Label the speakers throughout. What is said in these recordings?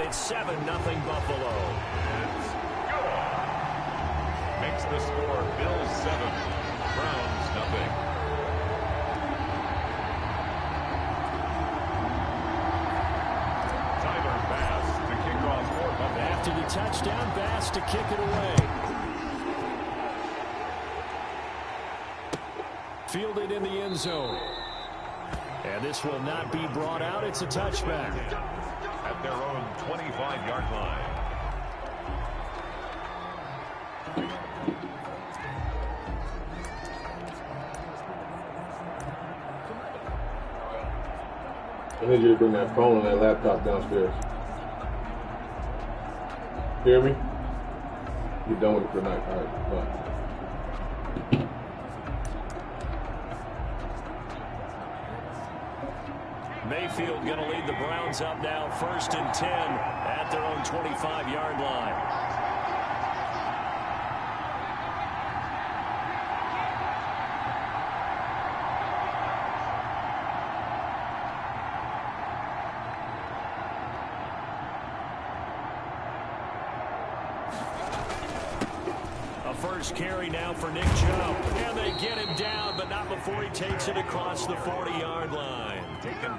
Speaker 1: it's 7-0 Buffalo.
Speaker 2: It's good. Makes the score Bills 7, Browns nothing. Tyler Bass to kick off for Buffalo.
Speaker 1: After the touchdown, Bass to kick it away. Fielded in the end zone. And this will not be brought out. It's a touchback.
Speaker 2: At their own 25-yard line.
Speaker 3: I need you to bring that phone and that laptop downstairs. Hear me? You're done with it for the night. All right, bye.
Speaker 1: Mayfield going to lead the Browns up now, 1st and 10 at their own 25-yard line. First carry now for Nick Chubb. And they get him down, but not before he takes it across the 40-yard line.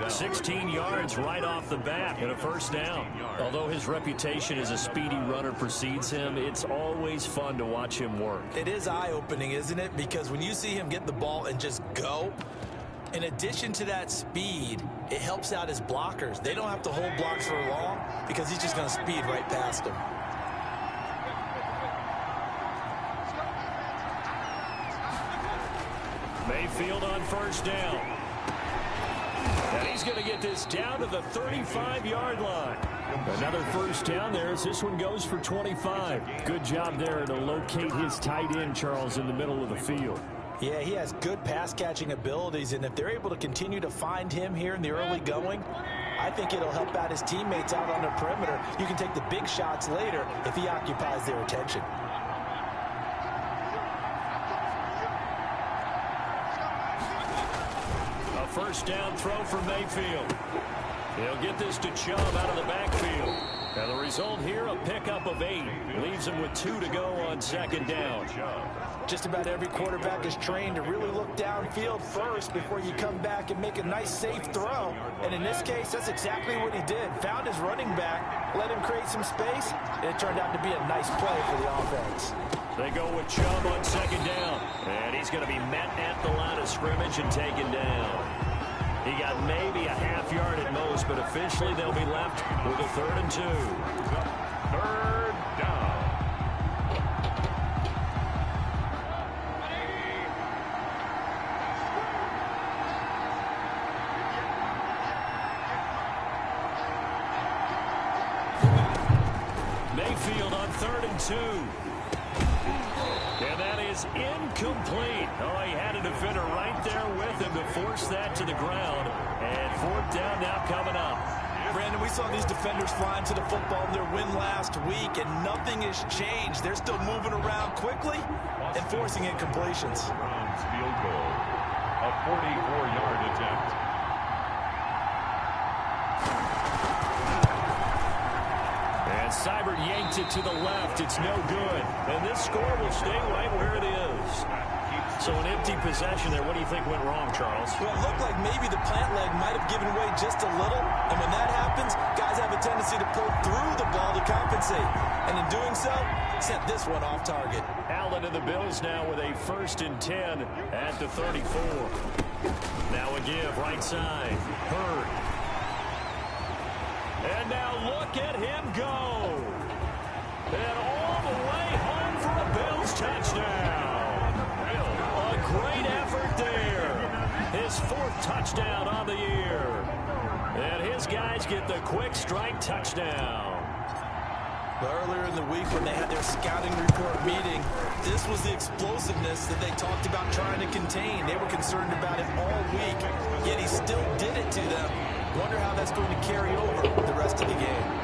Speaker 1: 16 yards right off the bat and a first down. Although his reputation as a speedy runner precedes him, it's always fun to watch him work.
Speaker 4: It is eye-opening, isn't it? Because when you see him get the ball and just go, in addition to that speed, it helps out his blockers. They don't have to hold blocks for long because he's just going to speed right past them.
Speaker 1: Mayfield on first down. And he's going to get this down to the 35-yard line. Another first down there as this one goes for 25. Good job there to locate his tight end, Charles, in the middle of the field.
Speaker 4: Yeah, he has good pass-catching abilities, and if they're able to continue to find him here in the early going, I think it'll help out his teammates out on the perimeter. You can take the big shots later if he occupies their attention.
Speaker 1: First down throw for Mayfield. He'll get this to Chubb out of the backfield. And the result here, a pickup of 8. Leaves him with 2 to go on second down.
Speaker 4: Just about every quarterback is trained to really look downfield first before you come back and make a nice, safe throw. And in this case, that's exactly what he did. Found his running back, let him create some space, and it turned out to be a nice play for the offense.
Speaker 1: They go with Chubb on second down. And he's going to be met at the line of scrimmage and taken down. He got maybe a half yard at most, but officially they'll be left with a 3rd and 2.
Speaker 2: Third down.
Speaker 1: Mayfield on 3rd and 2. And that is incomplete. Oh, he had a defender right there with him to force that to the ground. And 4th down now coming up.
Speaker 4: Brandon, we saw these defenders flying to the football in their win last week, and nothing has changed. They're still moving around quickly and forcing incompletions.
Speaker 2: Browns field goal. A 44-yard attempt.
Speaker 1: And Seibert yanked it to the left. It's no good. And this score will stay right where it is. So an empty possession there. What do you think went wrong, Charles?
Speaker 4: Well, it looked like maybe the plant leg might have given way just a little. And when that happens, guys have a tendency to pull through the ball to compensate. And in doing so, sent this one off target.
Speaker 1: Allen and the Bills now with a 1st and 10 at the 34. Now a give right side. Hurd. And now look at him go. And all the way home for a Bills touchdown. A great effort there. His 4th touchdown on the year. And his guys get the quick strike touchdown.
Speaker 4: Earlier in the week when they had their scouting report meeting, this was the explosiveness that they talked about trying to contain. They were concerned about it all week, yet he still did it to them. Wonder how that's going to carry over the rest of the game.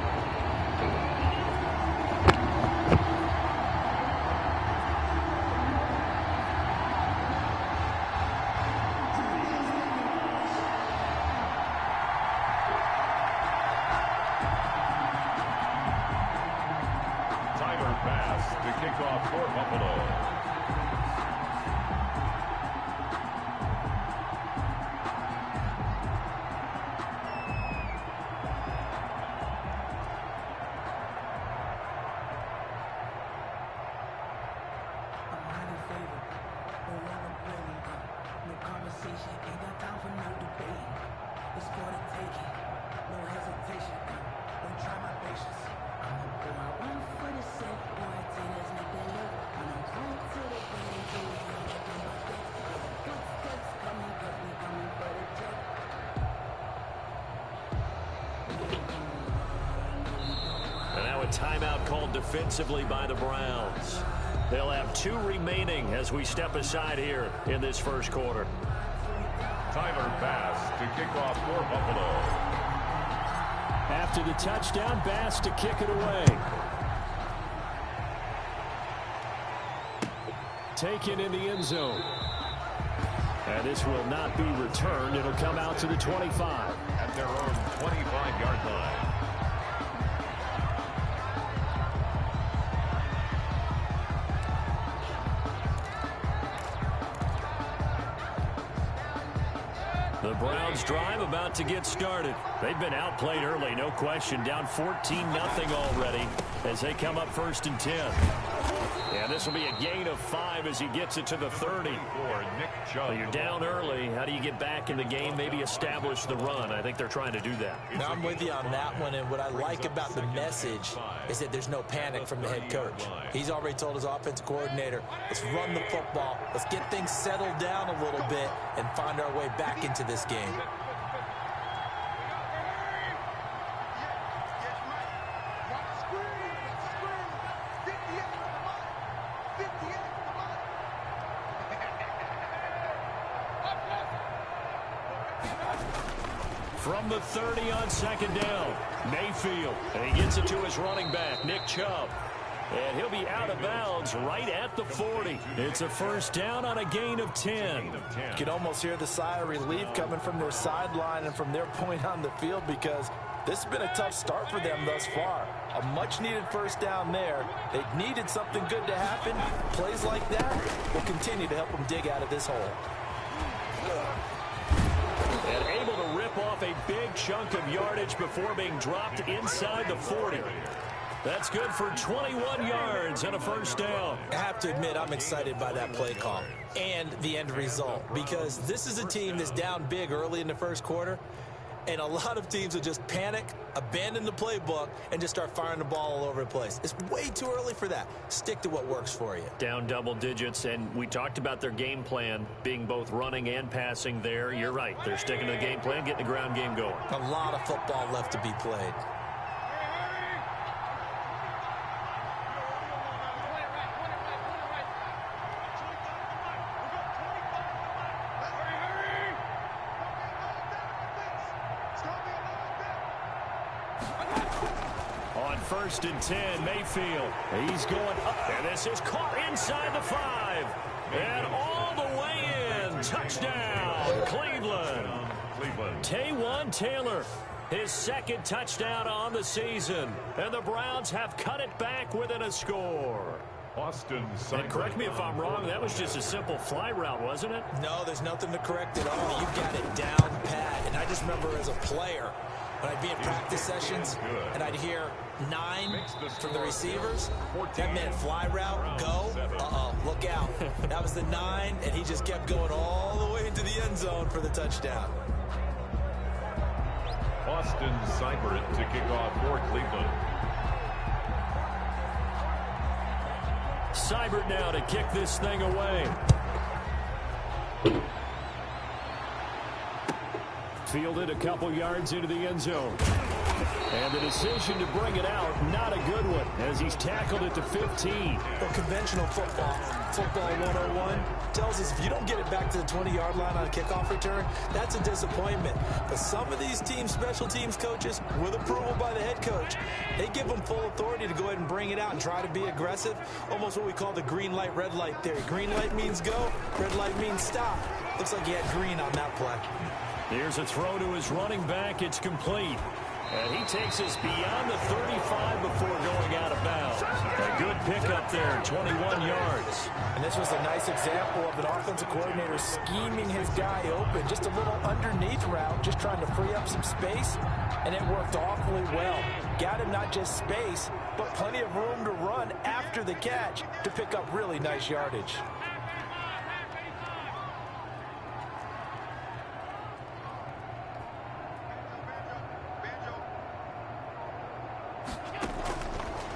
Speaker 2: to kick off for Buffalo.
Speaker 1: Timeout called defensively by the Browns. They'll have 2 remaining as we step aside here in this first quarter.
Speaker 2: Tyler Bass to kick off for Buffalo.
Speaker 1: After the touchdown, Bass to kick it away. Taken in the end zone. And this will not be returned. It'll come out to the 25.
Speaker 2: At their own 25-yard line.
Speaker 1: The Browns drive about to get started. They've been outplayed early, no question. Down 14-0 already as they come up 1st and 10. And this will be a gain of 5 as he gets it to the 30. Well, you're down early. How do you get back in the game? Maybe establish the run. I think they're trying to do that.
Speaker 4: Now, I'm with you on that one, and what I like about the message is that there's no panic from the head coach. He's already told his offensive coordinator, let's run the football, let's get things settled down a little bit and find our way back into this game.
Speaker 1: From the 30 on 2nd down, Mayfield. And he gets it to his running back, Nick Chubb. And he'll be out of bounds right at the 40. It's a 1st down on a gain of 10.
Speaker 4: You can almost hear the sigh of relief coming from their sideline and from their point on the field because this has been a tough start for them thus far. A much-needed 1st down there. They needed something good to happen. Plays like that will continue to help them dig out of this hole.
Speaker 1: And able to rip off a big chunk of yardage before being dropped inside the 40. That's good for 21 yards and a 1st down.
Speaker 4: I have to admit, I'm excited by that play call and the end result because this is a team that's down big early in the 1st quarter, and a lot of teams will just panic, abandon the playbook, and just start firing the ball all over the place. It's way too early for that. Stick to what works for you.
Speaker 1: Down double digits, and we talked about their game plan being both running and passing there. You're right. They're sticking to the game plan, getting the ground game going.
Speaker 4: A lot of football left to be played.
Speaker 1: On 1st and 10, Mayfield. He's going up, and this is caught inside the 5. And all the way in. Touchdown, Cleveland. Taywan Taylor, his 2nd touchdown on the season. And the Browns have cut it back within a score. And correct me if I'm wrong, that was just a simple fly route, wasn't it?
Speaker 4: No, there's nothing to correct at all. You got it down pat. And I just remember as a player, when I'd be in practice sessions and I'd hear 9 from the receivers, that meant fly route, go, look out. That was the 9, and he just kept going all the way into the end zone for the touchdown.
Speaker 2: Austin Seibert to kick off for Cleveland.
Speaker 1: Seibert now to kick this thing away. Fielded a couple yards into the end zone. And the decision to bring it out, not a good one, as he's tackled it to 15.
Speaker 4: Well, conventional football 101, tells us if you don't get it back to the 20-yard line on a kickoff return, that's a disappointment. But some of these team special teams coaches, with approval by the head coach, they give them full authority to go ahead and bring it out and try to be aggressive, almost what we call the green light, red light theory. Green light means go, red light means stop. Looks like he had green on that play.
Speaker 1: Here's a throw to his running back. It's complete. And he takes us beyond the 35 before going out of bounds. A good pickup there, 21 yards.
Speaker 4: And this was a nice example of an offensive coordinator scheming his guy open. Just a little underneath route, just trying to free up some space. And it worked awfully well. Got him not just space, but plenty of room to run after the catch to pick up really nice yardage.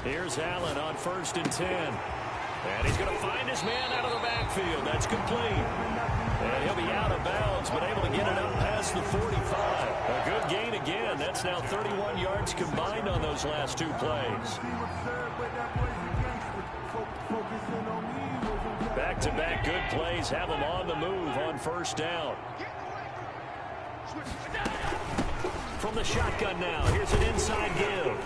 Speaker 1: Here's Allen on 1st and 10. And he's going to find his man out of the backfield. That's complete. And he'll be out of bounds, but able to get it up past the 45. A good gain again. That's now 31 yards combined on those last two plays. Back-to-back good plays have them on the move on 1st down. From the shotgun now, here's an inside give.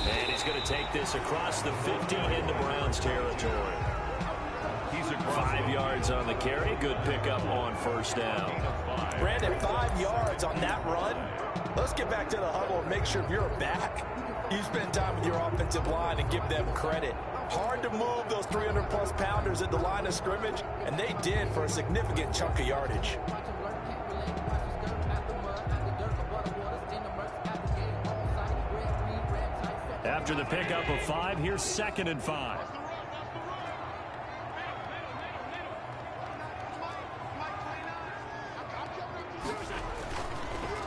Speaker 1: And he's going to take this across the 50 into Browns territory. He's 5 yards on the carry. Good pickup on 1st down.
Speaker 4: Brandon, 5 yards on that run. Let's get back to the huddle and make sure if you're back, you spend time with your offensive line and give them credit. Hard to move those 300-plus pounders at the line of scrimmage, and they did for a significant chunk of yardage.
Speaker 1: After the pickup of 5, here's 2nd and 5.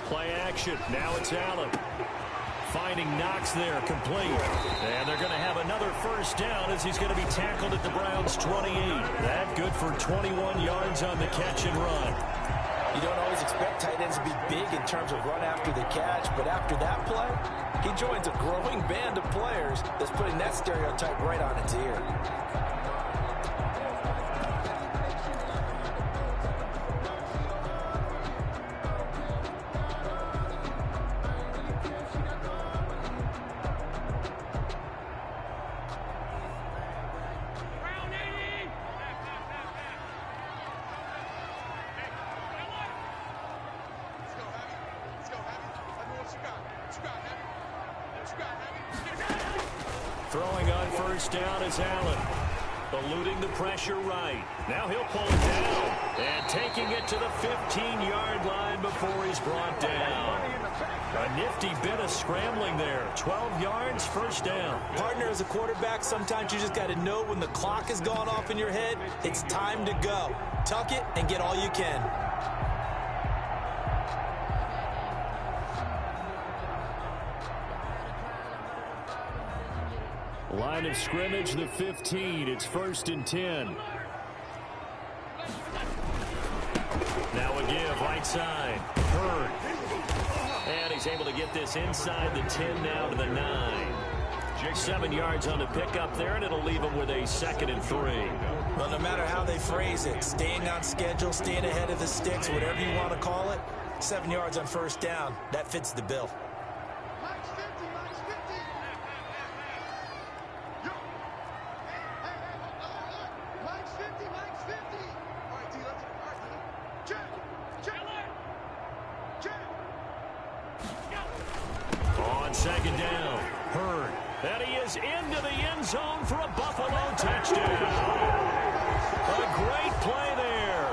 Speaker 1: Play action. Now it's Allen. Finding Knox there, complete. And they're going to have another 1st down as he's going to be tackled at the Browns' 28. That good for 21 yards on the catch and run.
Speaker 4: You don't always expect tight ends to be big in terms of run after the catch, but after that play, he joins a growing band of players that's putting that stereotype right on its ear.
Speaker 1: Throwing on 1st down is Allen. Eluding the pressure right. Now he'll pull it down. And taking it to the 15-yard line before he's brought down. A nifty bit of scrambling there. 12 yards, 1st down.
Speaker 4: Partner, as a quarterback, sometimes you just got to know when the clock has gone off in your head, it's time to go. Tuck it and get all you can.
Speaker 1: Line of scrimmage, the 15. It's 1st and 10. Now a give, right side. Hurd. And he's able to get this inside the 10 now to the 9. 7 yards on the pickup there, and it'll leave him with a 2nd and 3.
Speaker 4: Well, no matter how they phrase it, staying on schedule, staying ahead of the sticks, whatever you want to call it, 7 yards on 1st down, that fits the bill.
Speaker 1: On 2nd down, Hurd. And he is into the end zone for a Buffalo touchdown. A great play there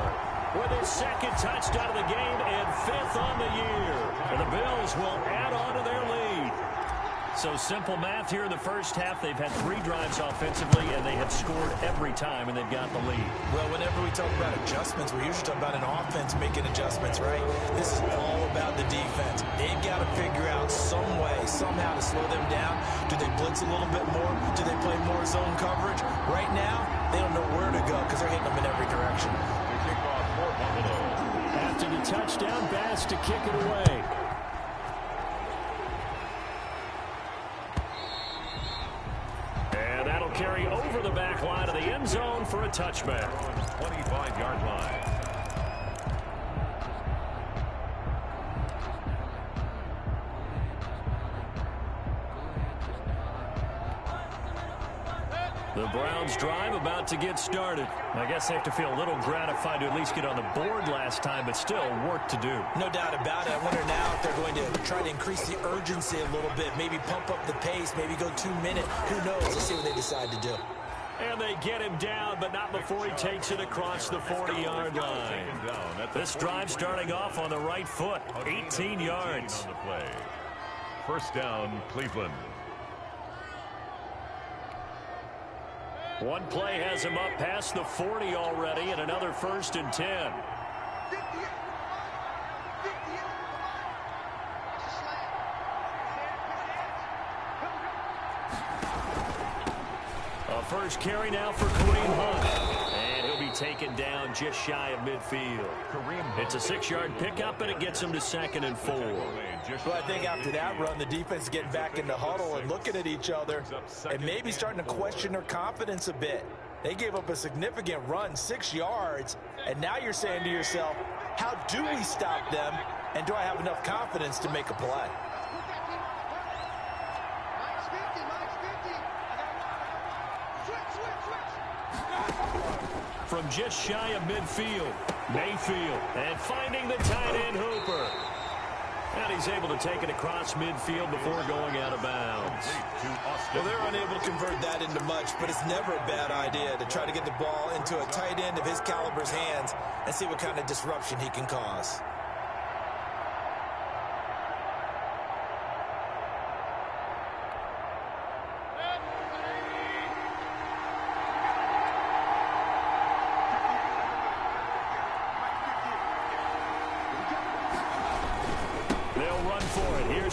Speaker 1: with his 2nd touchdown of the game and 5th on the year. And the Bills will add on to their lead. So simple math here in the 1st half. They've had 3 drives offensively, and they have scored every time, and they've got the lead.
Speaker 4: Well, whenever we talk about adjustments, we usually talk about an offense making adjustments, right? This is all about the defense. They've got to figure out some way, somehow to slow them down. Do they blitz a little bit more? Do they play more zone coverage? Right now, they don't know where to go because they're hitting them in every direction.
Speaker 1: After the touchdown, Bass to kick it away. Carry over the back line of the end zone for a touchback.
Speaker 2: 25-yard line.
Speaker 1: The Browns drive about to get started. I guess they have to feel a little gratified to at least get on the board last time, but still work to do.
Speaker 4: No doubt about it. I wonder now if they're going to try to increase the urgency a little bit, maybe pump up the pace, maybe go 2 minutes. Who knows? Let's see what they decide to do.
Speaker 1: And they get him down, but not before he takes it across the 40-yard line. This drive starting off on the right foot, 18 yards.
Speaker 2: On the play. First down, Cleveland.
Speaker 1: One play has him up past the 40 already, and another 1st and 10. A first carry now for Kareem Hunt. And he'll be taken down just shy of midfield. It's a 6-yard pickup, and it gets him to 2nd and 4.
Speaker 4: Well, I think after that run, the defense is getting back in the huddle and looking at each other and maybe starting to question their confidence a bit. They gave up a significant run, 6 yards, and now you're saying to yourself, how do we stop them, and do I have enough confidence to make a play?
Speaker 1: From just shy of midfield, Mayfield, and finding the tight end Hooper. And he's able to take it across midfield before going out of bounds.
Speaker 4: Well, they're unable to convert that into much, but it's never a bad idea to try to get the ball into a tight end of his caliber's hands and see what kind of disruption he can cause.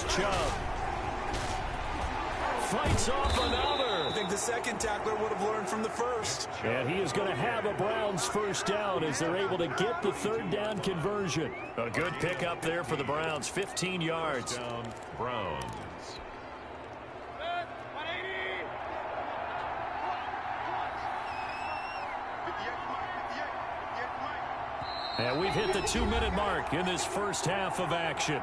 Speaker 1: Chubb fights off another.
Speaker 4: I think the second tackler would have learned from the first.
Speaker 1: And he is going to have a Browns first down as they're able to get the 3rd down conversion. A good pickup there for the Browns, 15 yards.
Speaker 2: Down, Browns.
Speaker 1: And we've hit the 2-minute mark in this first half of action.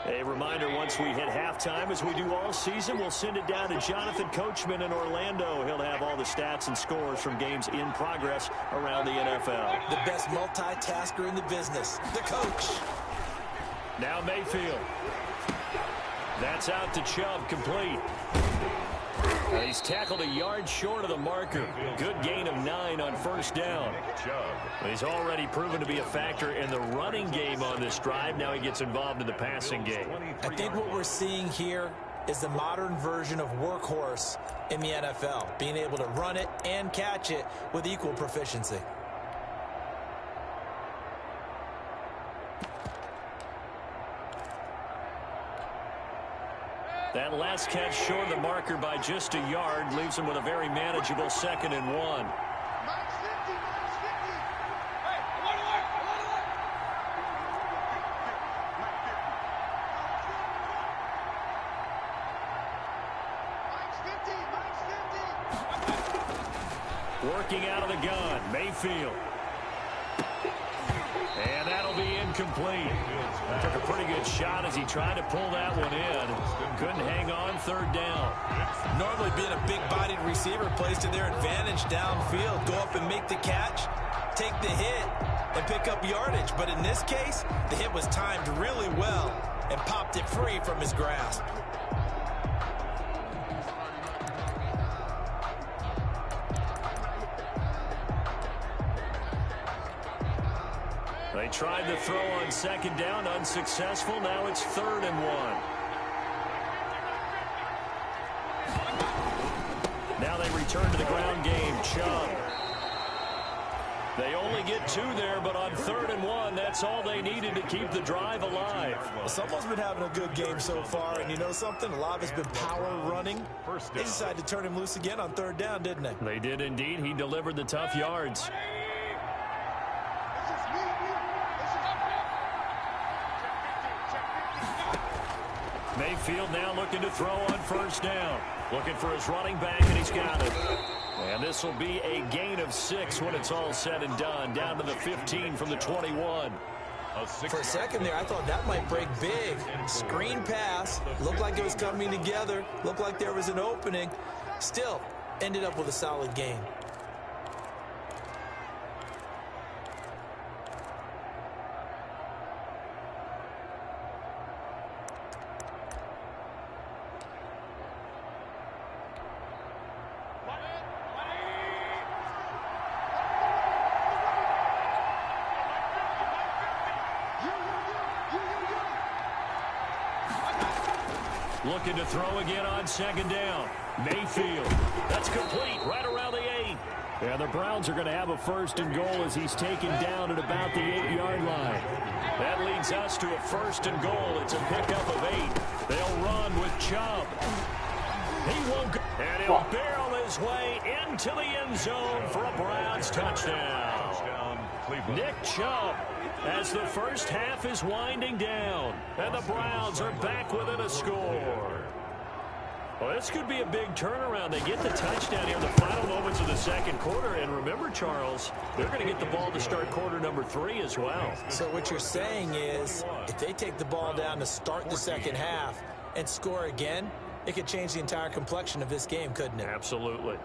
Speaker 1: A reminder, once we hit halftime, as we do all season, we'll send it down to Jonathan Coachman in Orlando. He'll have all the stats and scores from games in progress around the NFL.
Speaker 4: The best multitasker in the business, the coach.
Speaker 1: Now Mayfield. That's out to Chubb, complete. He's tackled a yard short of the marker. Good gain of 9 on first down. He's already proven to be a factor in the running game on this drive. Now he gets involved in the passing game.
Speaker 4: I think what we're seeing here is the modern version of workhorse in the NFL, being able to run it and catch it with equal proficiency.
Speaker 1: That last catch short of the marker by just a yard leaves him with a very manageable 2nd and 1. Working out of the gun, Mayfield. And that'll be incomplete. Took a pretty good shot as he tried to pull that one in. Couldn't hang on, 3rd down.
Speaker 4: Normally being a big-bodied receiver plays to their advantage downfield. Go up and make the catch, take the hit, and pick up yardage. But in this case, the hit was timed really well and popped it free from his grasp.
Speaker 1: They tried the throw on 2nd down, unsuccessful. Now it's 3rd and 1. Now they return to the ground game. Chubb. They only get 2 there, but on 3rd and 1, that's all they needed to keep the drive alive.
Speaker 4: Well, someone's been having a good game so far, and you know something? A lot of it's been power running. They decided to turn him loose again on 3rd down, didn't they?
Speaker 1: They did indeed. He delivered the tough yards. Mayfield now looking to throw on first down. Looking for his running back, and he's got it. And this will be a gain of 6 when it's all said and done. Down to the 15 from the 21.
Speaker 4: For a second there, I thought that might break big. Screen pass. Looked like it was coming together. Looked like there was an opening. Still, ended up with a solid gain.
Speaker 1: Looking to throw again on second down. Mayfield. That's complete right around the 8. And the Browns are going to have a first and goal as he's taken down at about the 8-yard line. That leads us to a first and goal. It's a pickup of 8. They'll run with Chubb. He won't go. And he'll barrel his way into the end zone for a Browns touchdown. Nick Chubb, as the first half is winding down, and the Browns are back within a score. Well, this could be a big turnaround. They get the touchdown here in the final moments of the second quarter. And remember, Charles, they're going to get the ball to start quarter number 3 as well.
Speaker 4: So what you're saying is, if they take the ball down to start the second half and score again, it could change the entire complexion of this game, couldn't it?
Speaker 1: Absolutely.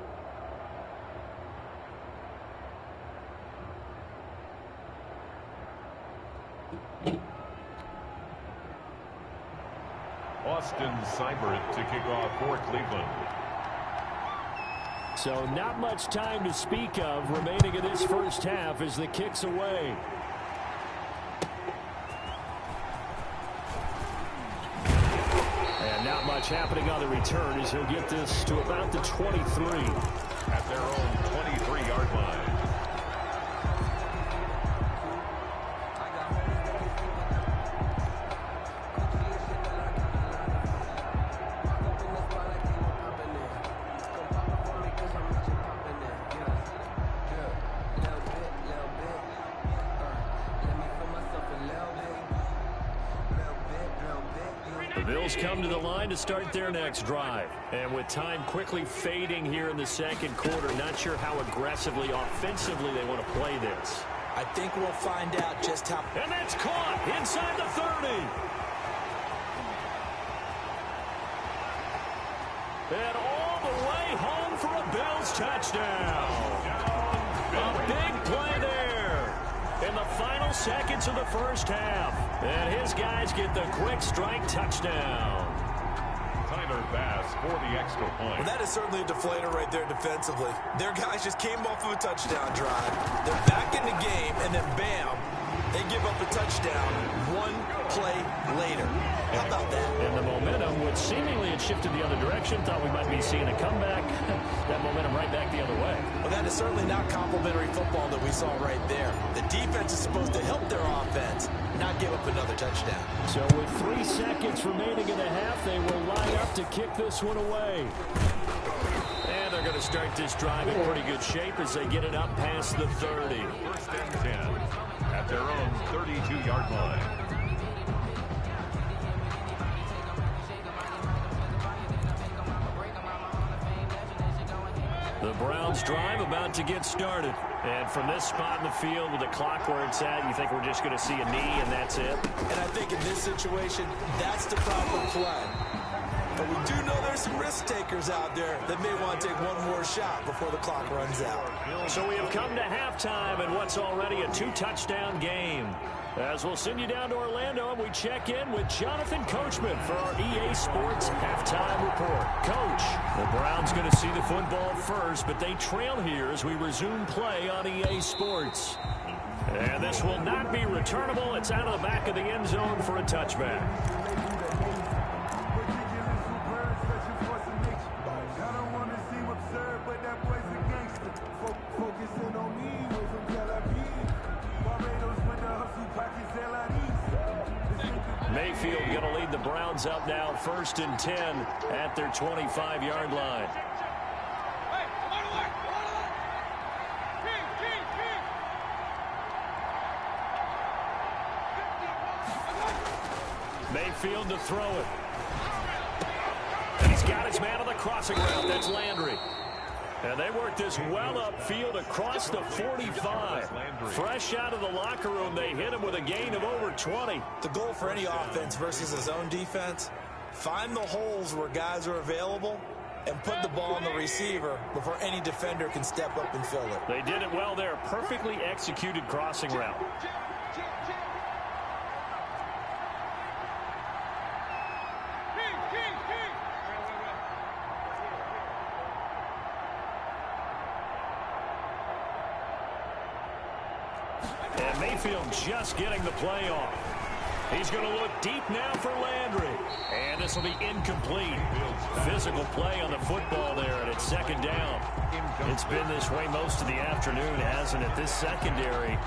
Speaker 2: Austin Seibert to kick off for Cleveland.
Speaker 1: So not much time to speak of remaining in this first half as the kick's away. And not much happening on the return as he'll get this to about the 23.
Speaker 2: At their own 23-yard line.
Speaker 1: Come to the line to start their next drive. And with time quickly fading here in the second quarter, not sure how aggressively, offensively they want to play this.
Speaker 4: I think we'll find out just how.
Speaker 1: And that's caught inside the 30. And all the way home for a Bills touchdown. A big play there in the final seconds of the first half. And his guys get the quick strike touchdown.
Speaker 2: Tyler Bass for the extra point.
Speaker 4: Well, that is certainly a deflator right there defensively. Their guys just came off of a touchdown drive. They're back in the game, and then bam, they give up a touchdown one play later. How about that?
Speaker 1: And the momentum, which seemingly had shifted the other direction, thought we might be seeing a comeback. That momentum right back the other way.
Speaker 4: Well, that is certainly not complimentary football that we saw right there. The defense is supposed to help their offense, not give up another touchdown.
Speaker 1: So with 3 seconds remaining in the half, they will line up to kick this one away. And they're going to start this drive in pretty good shape as they get it up past the 30.
Speaker 2: First and 10 at their own 32-yard line.
Speaker 1: The Browns drive about to get started. And from this spot in the field with the clock where it's at, you think we're just going to see a knee and that's it?
Speaker 4: And I think in this situation, that's the proper play. But we do know there's some risk takers out there that may want to take one more shot before the clock runs out.
Speaker 1: So we have come to halftime in what's already a 2-touchdown game. As we'll send you down to Orlando and we check in with Jonathan Coachman for our EA Sports Halftime Report. Coach, the Browns going to see the football first, but they trail here as we resume play on EA Sports. And this will not be returnable. It's out of the back of the end zone for a touchback. Mayfield going to lead the Browns up now, 1st and 10 at their 25-yard line. Mayfield to throw it. his man on the crossing route. That's Landry. And they work this well upfield across the 45. Fresh out of the locker room, they hit him with a gain of over 20.
Speaker 4: The goal for any offense versus a zone defense, find the holes where guys are available and put the ball on the receiver before any defender can step up and fill it.
Speaker 1: They did it well there. Perfectly executed crossing route. And Mayfield just getting the play off. He's going to look deep now for Landry. And this will be incomplete. Physical play on the football there, and it's second down. It's been this way most of the afternoon, hasn't it? This secondary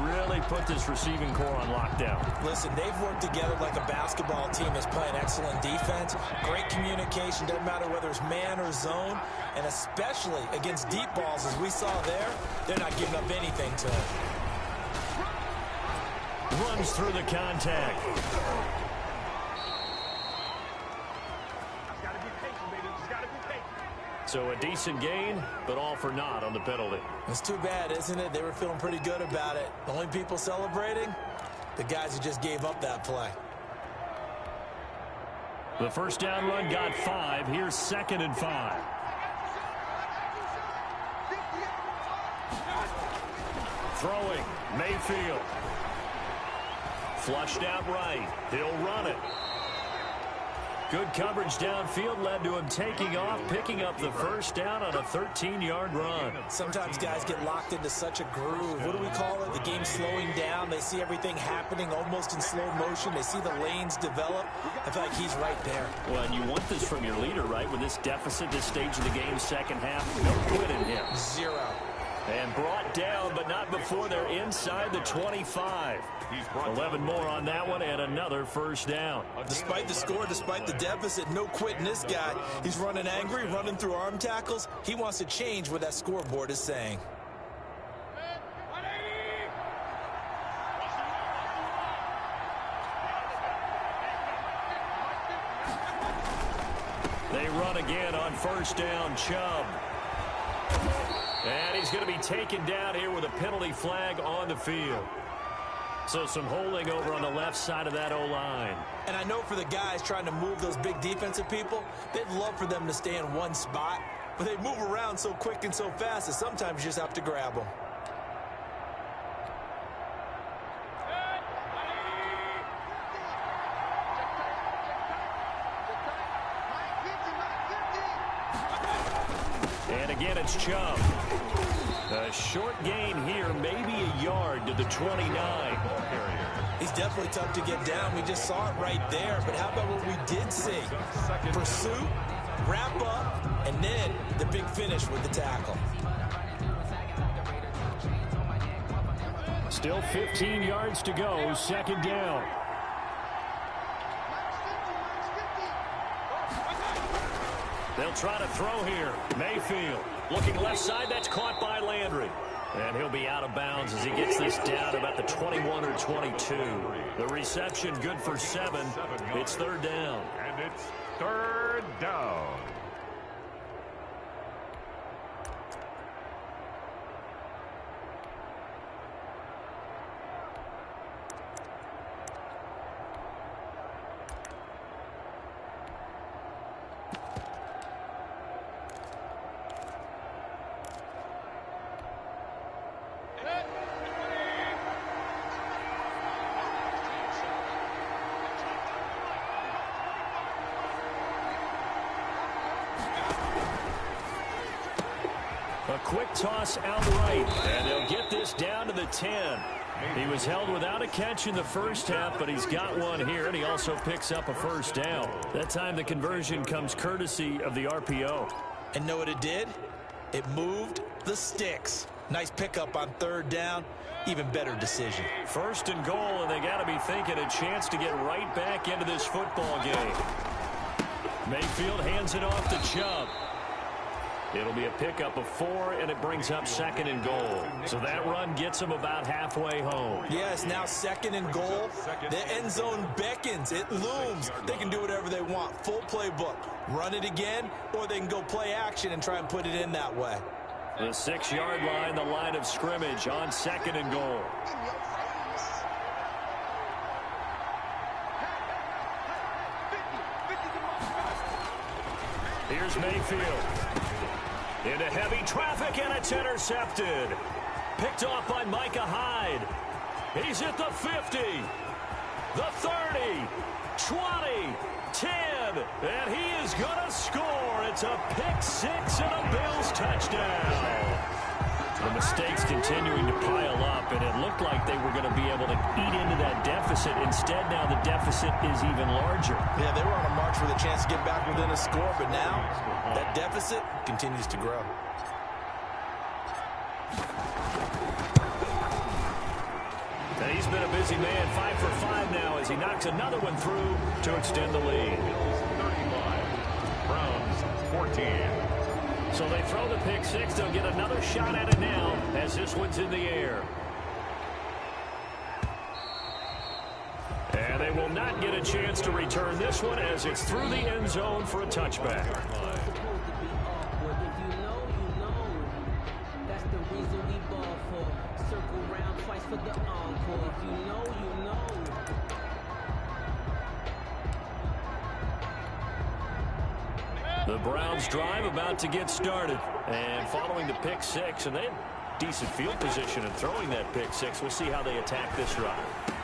Speaker 1: really put this receiving core on lockdown.
Speaker 4: Listen, they've worked together like a basketball team that's playing excellent defense. Great communication, doesn't matter whether it's man or zone. And especially against deep balls, as we saw there, they're not giving up anything to him.
Speaker 1: Runs through the contact. So a decent gain, but all for naught on the penalty.
Speaker 4: It's too bad, isn't it? They were feeling pretty good about it. The only people celebrating, the guys who just gave up that play.
Speaker 1: The first down run got 5. Here's 2nd and 5. Throwing, Mayfield. Flushed out right. He'll run it. Good coverage downfield led to him taking off, picking up the first down on a 13-yard run.
Speaker 4: Sometimes guys get locked into such a groove. What do we call it? The game's slowing down. They see everything happening almost in slow motion. They see the lanes develop. I feel like he's right there.
Speaker 1: Well, and you want this from your leader, right? With this deficit, this stage of the game, second half, no quit in him.
Speaker 4: 0.
Speaker 1: And brought down, but not before they're inside the 25. 11 more on that one, and another first down.
Speaker 4: Despite the score, despite the deficit, no quitting this guy. He's running angry, running through arm tackles. He wants to change what that scoreboard is saying.
Speaker 1: They run again on first down, Chubb. And he's going to be taken down here with a penalty flag on the field. So some holding over on the left side of that O-line.
Speaker 4: And I know for the guys trying to move those big defensive people, they'd love for them to stay in one spot. But they move around so quick and so fast that sometimes you just have to grab them.
Speaker 1: And again, it's Chubb. A short gain here, maybe a yard to the 29.
Speaker 4: He's definitely tough to get down. We just saw it right there. But how about what we did see? Pursuit, wrap up, and then the big finish with the tackle.
Speaker 1: Still 15 yards to go, second down. They'll try to throw here. Mayfield looking left side. That's caught by Landry. And he'll be out of bounds as he gets this down to about the 21 or 22. The reception good for 7. It's third down.
Speaker 2: And it's third down.
Speaker 1: A quick toss outright, and they'll get this down to the 10. He was held without a catch in the first half, but he's got one here, and he also picks up a first down. That time the conversion comes courtesy of the RPO.
Speaker 4: And know what it did? It moved the sticks. Nice pickup on third down. Even better decision.
Speaker 1: First and goal, and they got to be thinking a chance to get right back into this football game. Mayfield hands it off to Chubb. It'll be a pickup of 4, and it brings up 2nd and goal. So that run gets them about halfway home.
Speaker 4: Yes, now 2nd and goal. The end zone beckons. It looms. They can do whatever they want. Full playbook. Run it again, or they can go play action and try and put it in that way.
Speaker 1: The 6-yard line, the line of scrimmage on 2nd and goal. Here's Mayfield. Into heavy traffic, and it's intercepted. Picked off by Micah Hyde. He's at the 50, the 30, 20, 10, and he is going to score. It's a pick 6 and a Bills touchdown. The mistakes continuing to pile up, and it looked like they were going to be able to eat into that deficit. Instead, now the deficit is even larger.
Speaker 4: Yeah, they were on a march with a chance to get back within a score, but now that deficit continues to grow.
Speaker 1: And he's been a busy man, 5 for 5 now as he knocks another one through to extend the lead.
Speaker 2: 35, Browns 14.
Speaker 1: So they throw the pick 6. They'll get another shot at it now as this one's in the air. And they will not get a chance to return this one as it's through the end zone for a touchback. The Browns drive about to get started. And following the pick 6, and they had decent field position in throwing that pick 6. We'll see how they attack this drive.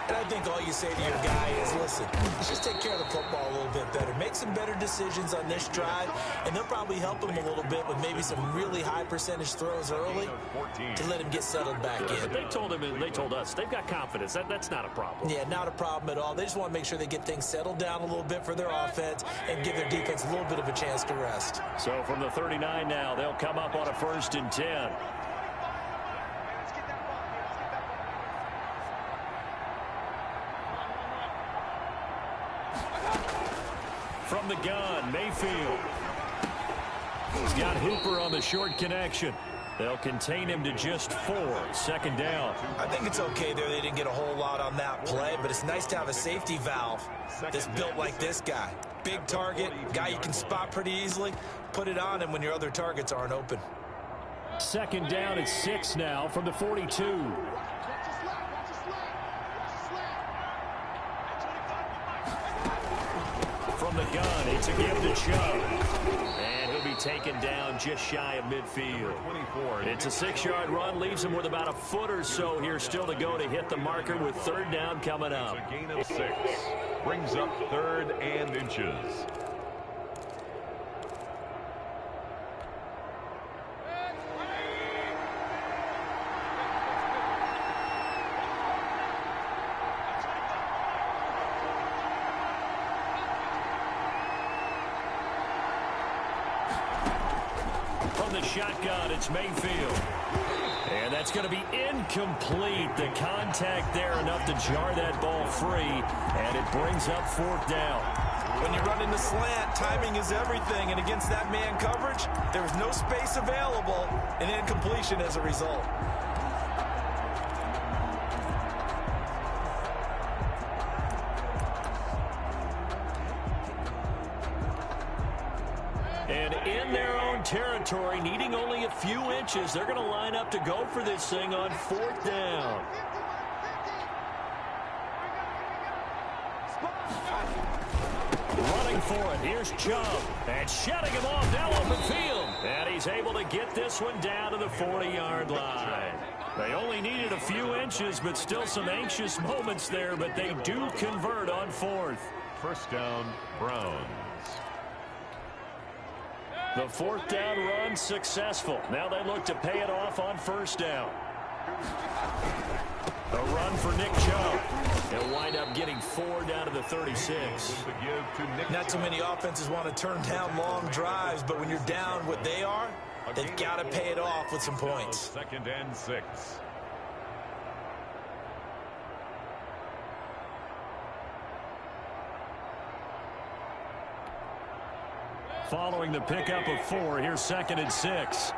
Speaker 4: And I think all you say to your guy is, listen, let's just take care of the football a little bit better. Make some better decisions on this drive, and they'll probably help him a little bit with maybe some really high percentage throws early to let him get settled back in.
Speaker 1: But they told him, and they told us, they've got confidence. That's not a problem.
Speaker 4: Yeah, not a problem at all. They just want to make sure they get things settled down a little bit for their offense and give their defense a little bit of a chance to rest.
Speaker 1: So from the 39 now, they'll come up on a 1st and 10. From the gun, Mayfield. He's got Hooper on the short connection. They'll contain him to just 4. 2nd down.
Speaker 4: I think it's okay there. They didn't get a whole lot on that play, but it's nice to have a safety valve that's built like this guy. Big target, guy you can spot pretty easily. Put it on him when your other targets aren't open.
Speaker 1: 2nd down at 6 now from the 42. From the gun, it's a give to Chubb. And he'll be taken down just shy of midfield. It's a 6-yard run, leaves him with about a foot or so here still to go to hit the marker with 3rd down coming up.
Speaker 2: A gain of 6. Brings up 3rd and inches.
Speaker 1: From the shotgun, it's Mayfield. And that's going to be incomplete. The contact there enough to jar that ball free, and it brings up 4th down.
Speaker 4: When you run in the slant, timing is everything, and against that man coverage, there was no space available, and incompletion as a result.
Speaker 1: And in their own territory, needing only a few inches, they're going to line up to go for this thing on 4th down. Running for it, here's Chubb, and shutting him off down open field. And he's able to get this one down to the 40-yard line. They only needed a few inches, but still some anxious moments there, but they do convert on 4th.
Speaker 2: 1st down, Browns.
Speaker 1: The 4th down run successful. Now they look to pay it off on 1st down. A run for Nick Chubb. They'll wind up getting 4 down to the 36.
Speaker 4: Not too many offenses want to turn down long drives, but when you're down what they are, they've got to pay it off with some points.
Speaker 2: 2nd and 6.
Speaker 1: following the pickup of 4. Here's 2nd and 6.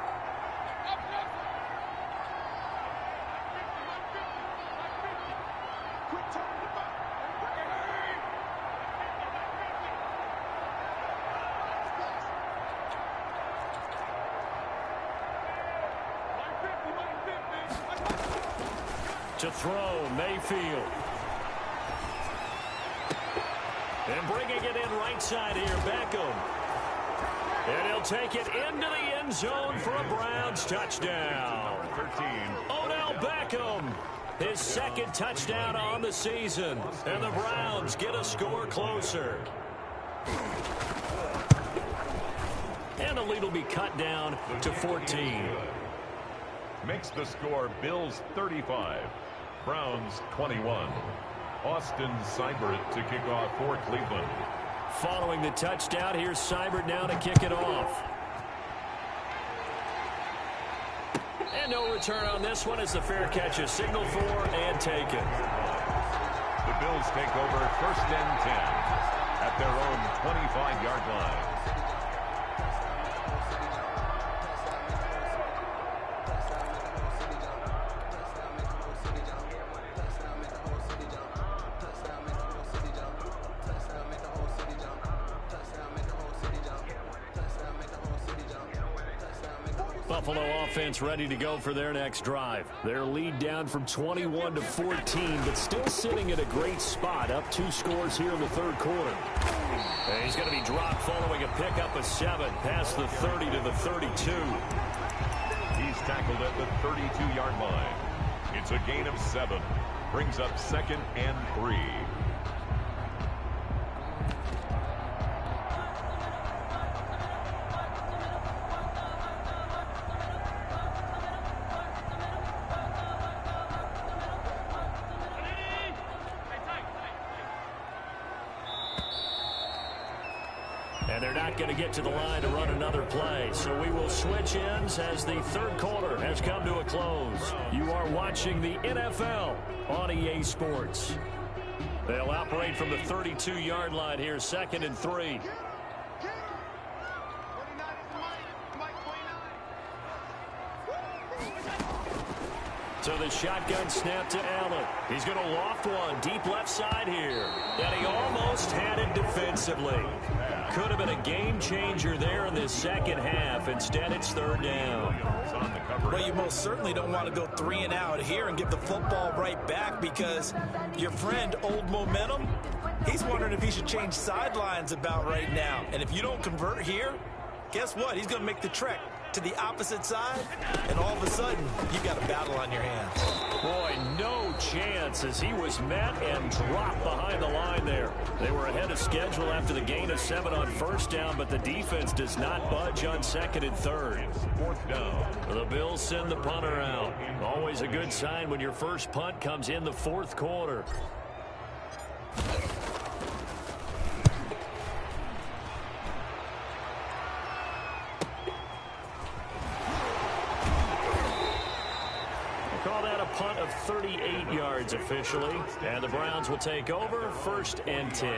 Speaker 1: To throw, Mayfield. And bringing it in right side here, Beckham. And he'll take it into the end zone for a Browns touchdown.
Speaker 2: 13.
Speaker 1: Odell Beckham, his 2nd touchdown on the season. And the Browns get a score closer. And the lead will be cut down to 14.
Speaker 2: Makes the score Bills 35, Browns 21. Austin Seibert to kick off for Cleveland.
Speaker 1: Following the touchdown, here's Seibert now to kick it off. And no return on this one as the fair catch is signaled for and taken.
Speaker 2: The Bills take over 1st and 10 at their own 25-yard line.
Speaker 1: Buffalo offense ready to go for their next drive. Their lead down from 21 to 14, but still sitting at a great spot, up 2 scores here in the 3rd quarter. And he's going to be dropped following a pickup of 7, past the 30 to the 32.
Speaker 2: He's tackled at the 32-yard line. It's a gain of 7. Brings up 2nd and 3.
Speaker 1: And they're not going to get to the line to run another play. So we will switch ends as the 3rd quarter has come to a close. You are watching the NFL on EA Sports. They'll operate from the 32-yard line here, 2nd and 3. So the shotgun snap to Allen. He's going to loft one deep left side here. And he almost had it defensively. Could have been a game changer there in this 2nd half. Instead, it's 3rd down.
Speaker 4: Well, you most certainly don't want to go 3 and out here and give the football right back, because your friend, Old Momentum, he's wondering if he should change sidelines about right now. And if you don't convert here, guess what? He's going to make the trek to the opposite side, and all of a sudden, you got a battle on your hands.
Speaker 1: Boy, no chance as he was met and dropped behind the line there. They were ahead of schedule after the gain of 7 on 1st down, but the defense does not budge on 2nd and 3rd.
Speaker 2: 4th down.
Speaker 1: The Bills send the punter out. Always a good sign when your first punt comes in the 4th quarter. Punt of 38 yards officially, and the Browns will take over 1st and 10.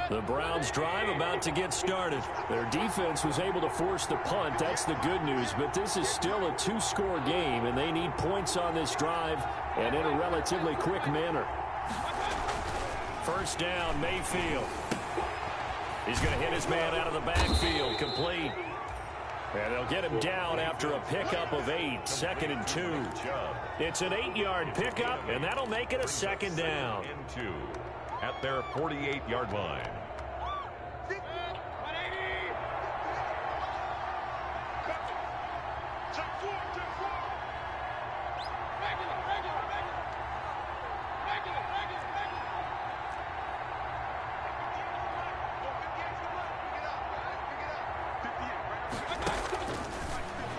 Speaker 1: The Browns drive about to get started. Their defense was able to force the punt. That's the good news, but this is still a 2-score game, and they need points on this drive and in a relatively quick manner. 1st down, Mayfield. He's going to hit his man out of the backfield, complete. And they'll get him down after a pickup of 8, 2nd and 2. It's an 8-yard pickup, and that'll make it a 2nd down.
Speaker 2: Into at their 48-yard line.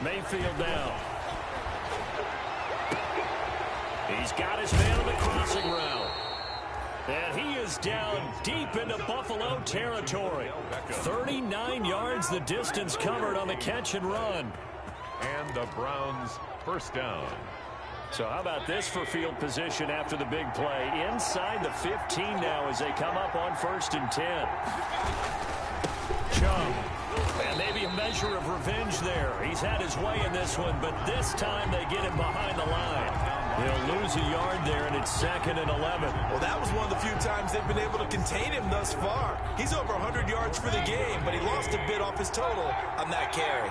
Speaker 1: Mayfield down. He's got his man on the crossing route. And he is down deep into Buffalo territory. 39 yards the distance covered on the catch and run.
Speaker 2: And the Browns 1st down.
Speaker 1: So how about this for field position after the big play? Inside the 15 now as they come up on 1st and 10. Chubb. And maybe a measure of revenge there. He's had his way in this one, but this time they get him behind the line. He'll lose a yard there, and it's 2nd and 11.
Speaker 4: Well, that was one of the few times they've been able to contain him thus far. He's over 100 yards for the game, but he lost a bit off his total on that carry.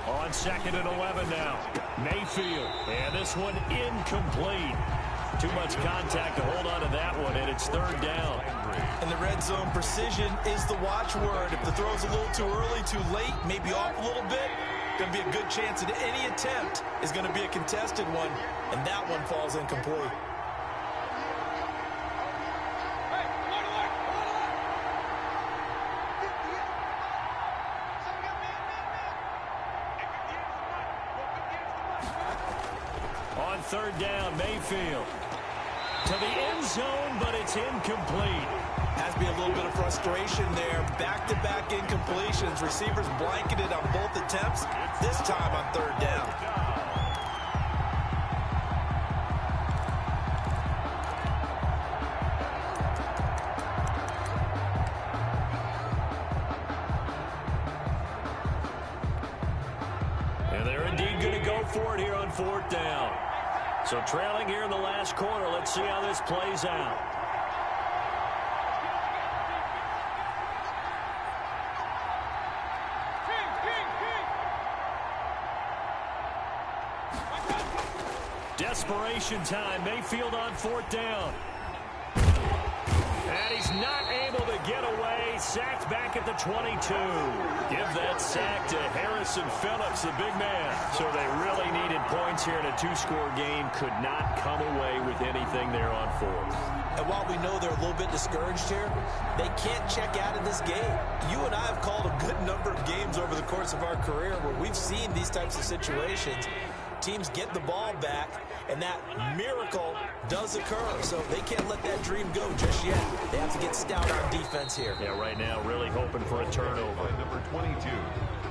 Speaker 1: On 2nd and 11 now. Mayfield. And this one incomplete. Too much contact to hold on to that one, and it's 3rd down.
Speaker 4: In the red zone, precision is the watchword. If the throw's a little too early, too late, maybe off a little bit, going to be a good chance that any attempt is going to be a contested one, and that one falls incomplete.
Speaker 1: On 3rd down, Mayfield. To the end zone, but it's incomplete.
Speaker 4: Has to be a little bit of frustration there. Back-to-back incompletions. Receivers blanketed on both attempts, this time on 3rd down.
Speaker 1: And they're indeed going to go for it here on 4th down. So trailing here in the last quarter. Let's see how this plays out. Desperation time. Mayfield on 4th down. And he's not able to get away. Sacked back at the 22. Give that sack to Harrison Phillips, the big man. So they really needed points here in a 2-score game. Could not come away with anything there on 4th.
Speaker 4: And while we know they're a little bit discouraged here, they can't check out of this game. You and I have called a good number of games over the course of our career where we've seen these types of situations. Teams get the ball back, and that miracle does occur. So they can't let that dream go just yet. They have to get stout on defense here.
Speaker 1: Yeah, right now really hoping for a turnover.
Speaker 2: Number 22.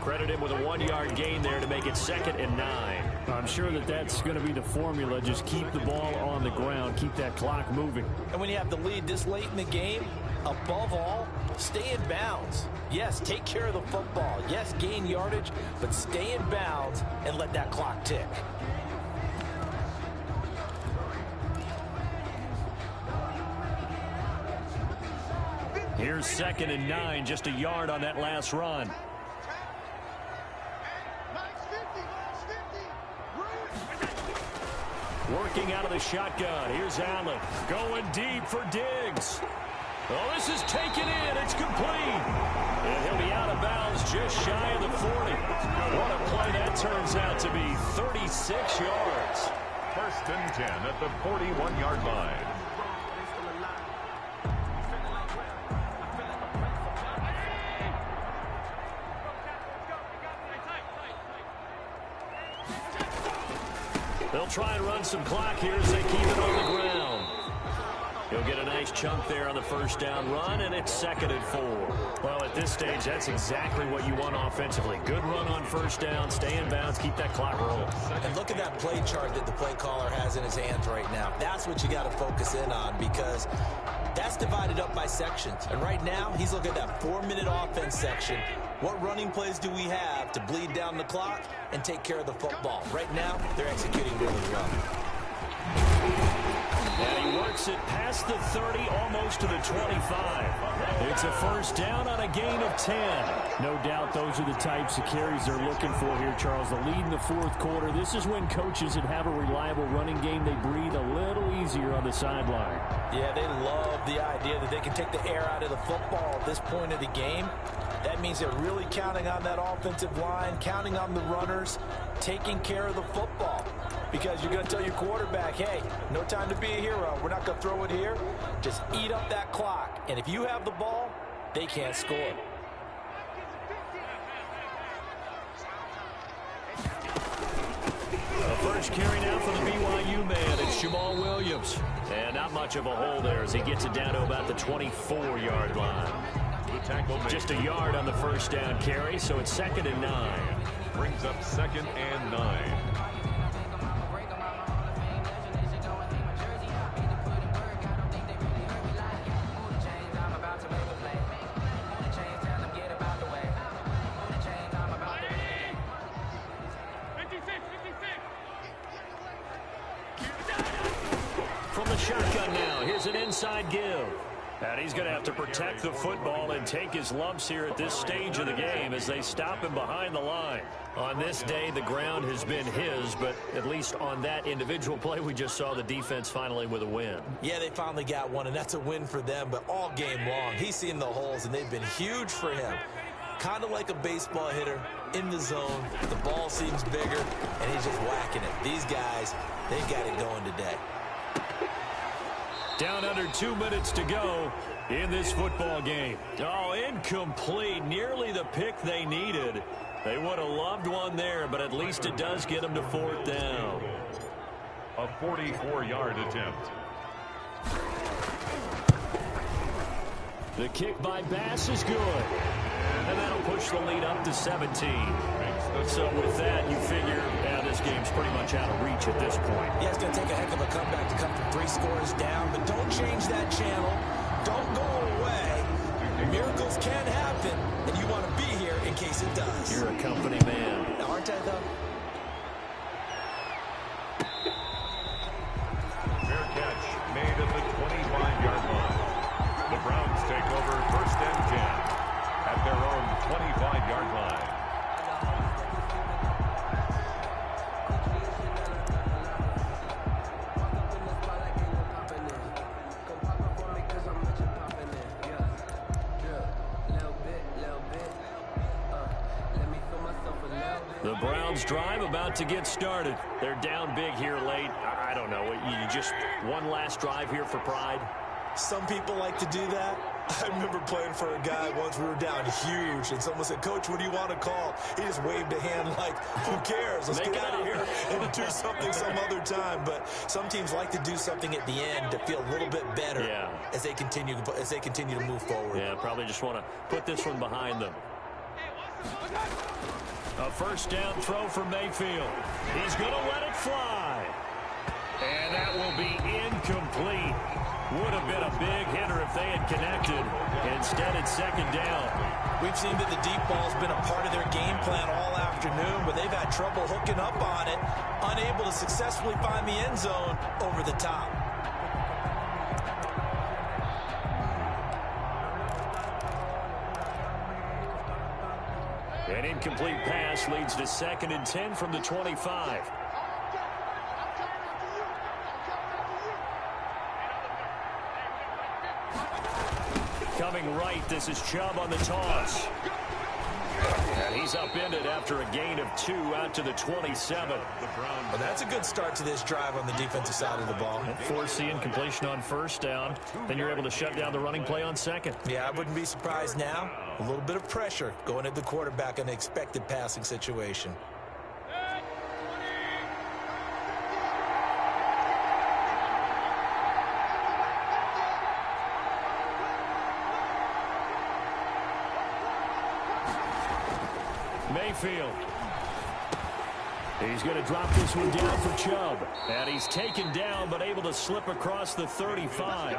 Speaker 1: Credit him with a 1-yard gain there to make it 2nd and 9.
Speaker 5: I'm sure that's going to be the formula. Just keep the ball on the ground. Keep that clock moving.
Speaker 4: And when you have the lead this late in the game, above all, stay in bounds. Yes, take care of the football. Yes, gain yardage, but stay in bounds and let that clock tick.
Speaker 1: Here's 2nd and 9, just a yard on that last run. Working out of the shotgun. Here's Allen. Going deep for Diggs. Oh, this is taken in. It's complete. And he'll be out of bounds just shy of the 40. What a play that turns out to be. 36 yards.
Speaker 2: 1st and 10 at the 41-yard line.
Speaker 1: They'll try and run some clock here as they keep it on the ground. He'll get a nice chunk there on the 1st down run, and it's 2nd and 4. Well, at this stage, that's exactly what you want offensively. Good run on 1st down, stay in bounds, keep that clock rolling.
Speaker 4: And look at that play chart that the play caller has in his hands right now. That's what you got to focus in on, because that's divided up by sections. And right now, he's looking at that 4-minute offense section. What running plays do we have to bleed down the clock and take care of the football? Right now, they're executing really well.
Speaker 1: And he works it past the 30, almost to the 25. It's a 1st down on a gain of 10.
Speaker 5: No doubt those are the types of carries they're looking for here, Charles. The lead in the 4th quarter. This is when coaches that have a reliable running game, they breathe a little easier on the sideline.
Speaker 4: Yeah, they love the idea that they can take the air out of the football at this point of the game. That means they're really counting on that offensive line, counting on the runners, taking care of the football. Because you're going to tell your quarterback, hey, no time to be a hero. We're not going to throw it here. Just eat up that clock. And if you have the ball, they can't score.
Speaker 1: The first carry now for on the BYU man. It's Jamal Williams. And not much of a hole there as he gets it down to about the 24-yard line. Just a yard on the first down carry, so it's 2nd and 9.
Speaker 2: Brings up 2nd and 9.
Speaker 1: From the shotgun now, here's an inside give. And he's going to have to protect the football and take his lumps here at this stage of the game as they stop him behind the line. On this day, the ground has been his, but at least on that individual play, we just saw the defense finally with a win.
Speaker 4: Yeah, they finally got one, and that's a win for them, but all game long, he's seen the holes, and they've been huge for him. Kind of like a baseball hitter in the zone. The ball seems bigger, and he's just whacking it. These guys, they got it going today.
Speaker 1: Down under 2 minutes to go in this football game. Oh, incomplete. Nearly the pick they needed. They would have loved one there, but at least it does get them to 4th down.
Speaker 2: A 44-yard attempt.
Speaker 1: The kick by Bass is good. And that'll push the lead up to 17. So with that, you figure, this game's pretty much out of reach at this point.
Speaker 4: Yeah, it's going to take a heck of a comeback to come from 3 scores down, but don't change that channel. Don't go away. Miracles can happen, and you want to be here in case it does.
Speaker 1: You're a company man.
Speaker 4: Aren't I, though?
Speaker 2: Fair catch made at the 25-yard line. The Browns take over 1st and 10 at their own 25-yard line.
Speaker 1: The Browns drive about to get started. They're down big here late. I don't know. You just one last drive here for pride?
Speaker 4: Some people like to do that. I remember playing for a guy once. We were down huge, and someone said, "Coach, what do you want to call?" He just waved a hand like, "Who cares? Let's get out of here and do something some other time." But some teams like to do something at the end to feel a little bit better as they continue to move forward.
Speaker 1: Yeah, probably just want to put this one behind them. A 1st down throw for Mayfield. He's going to let it fly. And that will be incomplete. Would have been a big hitter if they had connected. Instead, it's 2nd down.
Speaker 4: We've seen that the deep ball's been a part of their game plan all afternoon, but they've had trouble hooking up on it, unable to successfully find the end zone over the top.
Speaker 1: An incomplete pass leads to 2nd and 10 from the 25. Coming right, this is Chubb on the toss. And he's upended after a gain of 2 out to the 27.
Speaker 4: Well, that's a good start to this drive on the defensive side of the ball.
Speaker 1: Foreseeing completion on 1st down. Then you're able to shut down the running play on 2nd.
Speaker 4: Yeah, I wouldn't be surprised now. A little bit of pressure going at the quarterback in an expected passing situation.
Speaker 1: Mayfield. He's going to drop this one down for Chubb. And he's taken down but able to slip across the 35.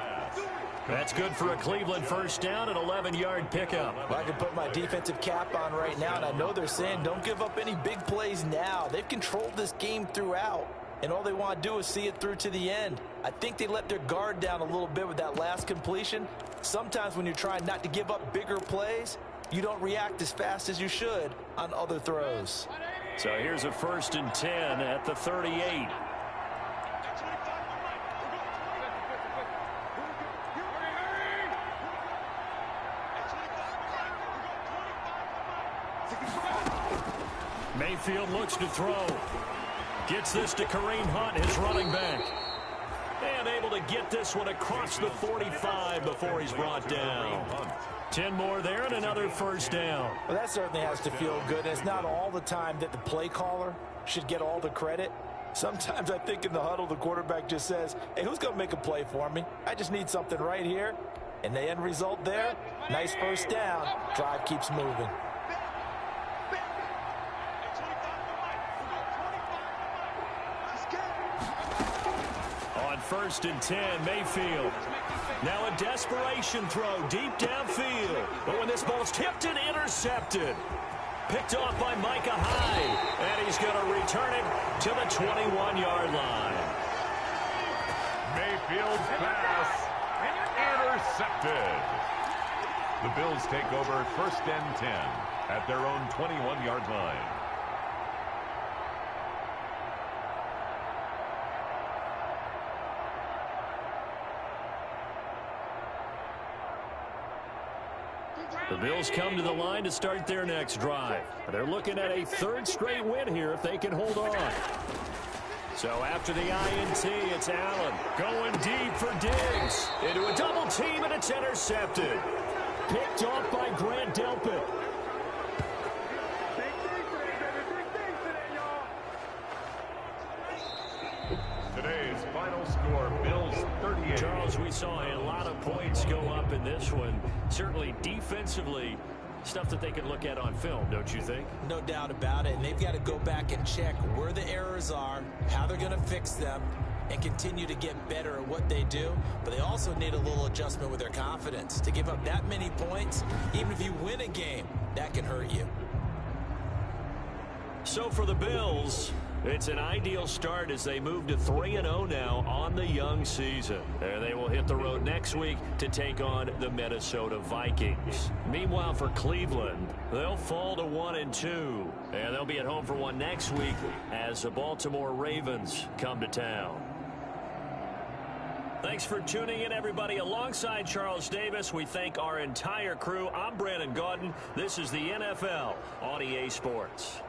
Speaker 1: That's good for a Cleveland 1st down, an 11-yard pickup.
Speaker 4: Well, I can put my defensive cap on right now, and I know they're saying don't give up any big plays now. They've controlled this game throughout, and all they want to do is see it through to the end. I think they let their guard down a little bit with that last completion. Sometimes when you're trying not to give up bigger plays, you don't react as fast as you should on other throws.
Speaker 1: So here's a 1st and 10 at the 38. Mayfield looks to throw. Gets this to Kareem Hunt, his running back. And able to get this one across the 45 before he's brought down. 10 more there and another 1st down.
Speaker 4: Well, that certainly has to feel good. And it's not all the time that the play caller should get all the credit. Sometimes I think in the huddle, the quarterback just says, hey, who's going to make a play for me? I just need something right here. And the end result there, nice first down. Drive keeps moving.
Speaker 1: On 1st and 10, Mayfield. Now a desperation throw deep downfield. But when this ball's tipped and intercepted. Picked off by Micah Hyde. And he's going to return it to the 21-yard line.
Speaker 2: Mayfield's pass intercepted. The Bills take over 1st and 10 at their own 21-yard line.
Speaker 1: The Bills come to the line to start their next drive. They're looking at a 3rd straight win here if they can hold on. So after the INT, it's Allen going deep for Diggs. Into a double team, and it's intercepted. Picked off by Grant Delpit.
Speaker 2: Today's final score, Bills 38.
Speaker 1: Charles, we saw a lot of points go up in this one. Certainly defensively, stuff that they can look at on film, don't you think?
Speaker 4: No doubt about it. And they've got to go back and check where the errors are, how they're going to fix them, and continue to get better at what they do. But they also need a little adjustment with their confidence. To give up that many points, even if you win a game, that can hurt you.
Speaker 1: So for the Bills, it's an ideal start as they move to 3-0 now on the young season. And they will hit the road next week to take on the Minnesota Vikings. Meanwhile, for Cleveland, they'll fall to 1-2. And they'll be at home for one next week as the Baltimore Ravens come to town. Thanks for tuning in, everybody. Alongside Charles Davis, we thank our entire crew. I'm Brandon Gaudin. This is the NFL on EA Sports.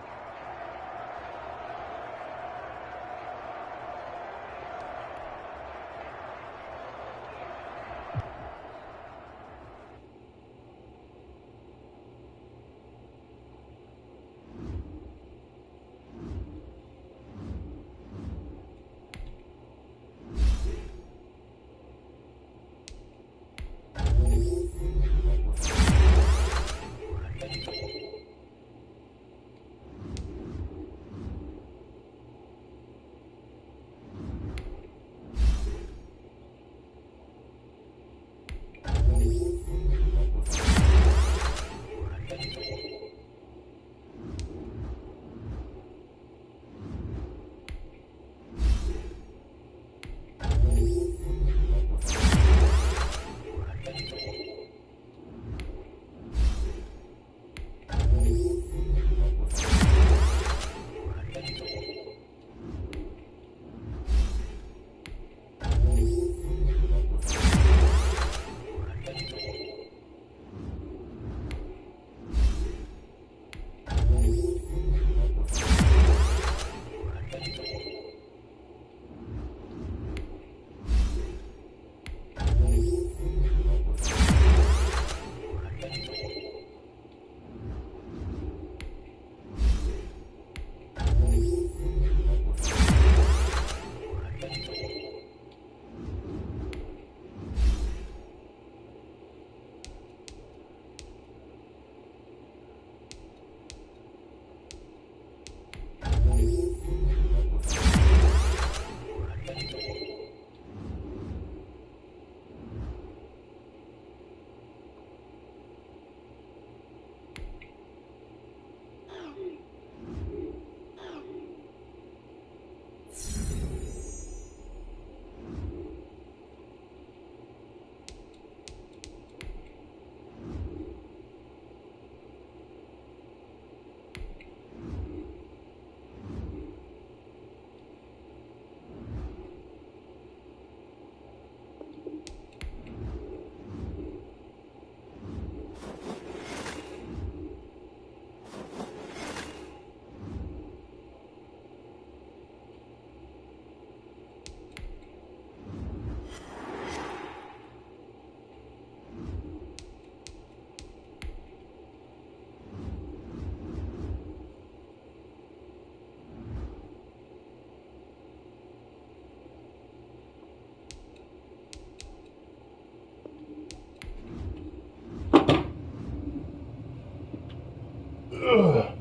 Speaker 3: Ugh.